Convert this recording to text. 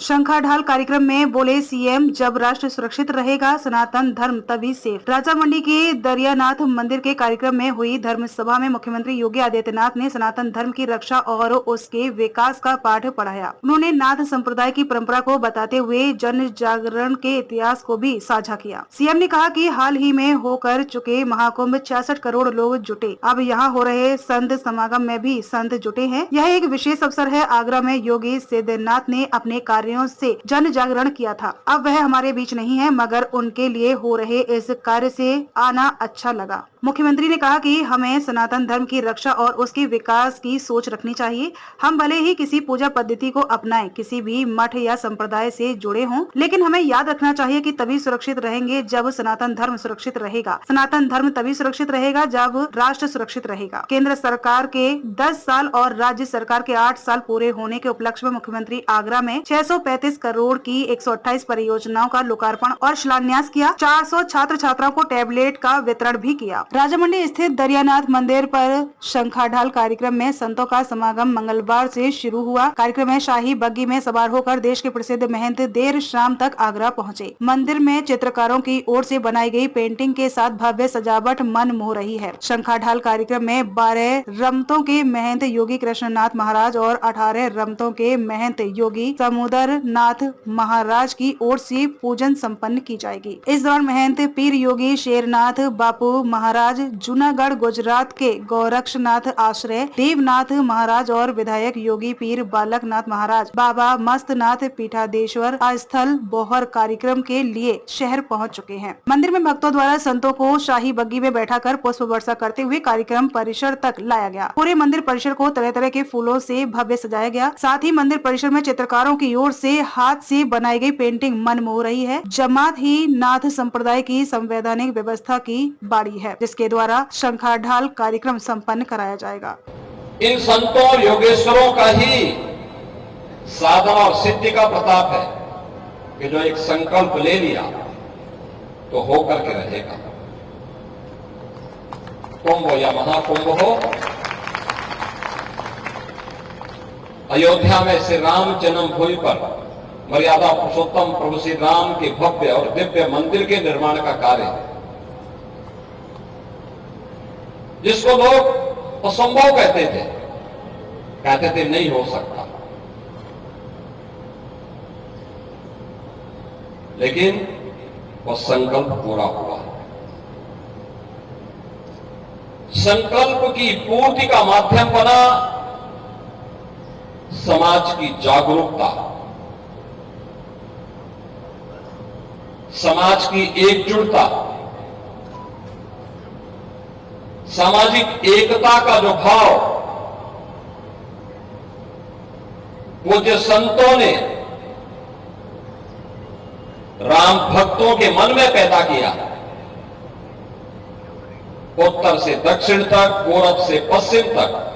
शंखाढाल कार्यक्रम में बोले सीएम, जब राष्ट्र सुरक्षित रहेगा सनातन धर्म तभी सेफ। राजामंडी के दरियानाथ मंदिर के कार्यक्रम में हुई धर्म सभा में मुख्यमंत्री योगी आदित्यनाथ ने सनातन धर्म की रक्षा और उसके विकास का पाठ पढ़ाया। उन्होंने नाथ संप्रदाय की परंपरा को बताते हुए जन जागरण के इतिहास को भी साझा किया। सीएम ने कहा कि हाल ही में होकर चुके महाकुंभ 66 करोड़ लोग जुटे। अब यहाँ हो रहे संत समागम में भी संत जुटे हैं। यह एक विशेष अवसर है। आगरा में योगी सिद्धनाथ ने अपने कार्यों से जन जागरण किया था। अब वह हमारे बीच नहीं है, मगर उनके लिए हो रहे इस कार्य से आना अच्छा लगा। मुख्यमंत्री ने कहा कि हमें सनातन धर्म की रक्षा और उसके विकास की सोच रखनी चाहिए। हम भले ही किसी पूजा पद्धति को अपनाएं, किसी भी मठ या संप्रदाय से जुड़े हों, लेकिन हमें याद रखना चाहिए कि तभी सुरक्षित रहेंगे जब सनातन धर्म सुरक्षित रहेगा। सनातन धर्म तभी सुरक्षित रहेगा जब राष्ट्र सुरक्षित रहेगा। केंद्र सरकार के 10 साल और राज्य सरकार के 8 साल पूरे होने के उपलक्ष्य में मुख्यमंत्री आगरा में 635 करोड़ की 128 परियोजनाओं का लोकार्पण और शिलान्यास किया। 400 छात्र छात्राओं को टैबलेट का वितरण भी किया। राजामंडी स्थित दरियानाथ मंदिर पर शंखाढाल कार्यक्रम में संतों का समागम मंगलवार से शुरू हुआ। कार्यक्रम में शाही बग्गी में सवार होकर देश के प्रसिद्ध महंत देर शाम तक आगरा पहुंचे। मंदिर में चित्रकारों की ओर से बनाई गई पेंटिंग के साथ भव्य सजावट मन मोह रही है। शंखाढाल कार्यक्रम में 12 रमतों के महंत योगी कृष्णनाथ महाराज और 18 रमतों के महंत योगी समुदर नाथ महाराज की ओर से पूजन संपन्न की जाएगी। इस दौरान महंत पीर योगी शेरनाथ बापू महाराज जूनागढ़ गुजरात के गोरक्षनाथ आश्रय देवनाथ महाराज और विधायक योगी पीर बालकनाथ महाराज बाबा मस्तनाथ पीठाधीश्वर स्थल बोहर कार्यक्रम के लिए शहर पहुंच चुके हैं। मंदिर में भक्तों द्वारा संतों को शाही बग्गी में बैठाकर पुष्प वर्षा करते हुए कार्यक्रम परिसर तक लाया गया। पूरे मंदिर परिसर को तरह तरह के फूलों से भव्य सजाया गया। साथ ही मंदिर परिसर में चित्रकारों की ओर से हाथ से बनाई गई पेंटिंग मन मोह रही है। जमात ही नाथ संप्रदाय की संवैधानिक व्यवस्था की बाड़ी है, जिसके द्वारा शंखाढाल कार्यक्रम संपन्न कराया जाएगा। इन संतों और योगेश्वरों का ही साधना और सिद्धि का प्रताप है कि जो एक संकल्प ले लिया तो हो करके रहेगा। कुंभ या महाकुंभ हो, अयोध्या में श्री राम जन्मभूमि पर मर्यादा पुरुषोत्तम प्रभु श्री राम के भव्य और दिव्य मंदिर के निर्माण का कार्य है, जिसको लोग असंभव कहते थे नहीं हो सकता, लेकिन वो संकल्प पूरा हुआ। संकल्प की पूर्ति का माध्यम बना समाज की जागरूकता, समाज की एकजुटता, सामाजिक एकता का जो भाव पूज्य संतों ने राम भक्तों के मन में पैदा किया, उत्तर से दक्षिण तक, पूरब से पश्चिम तक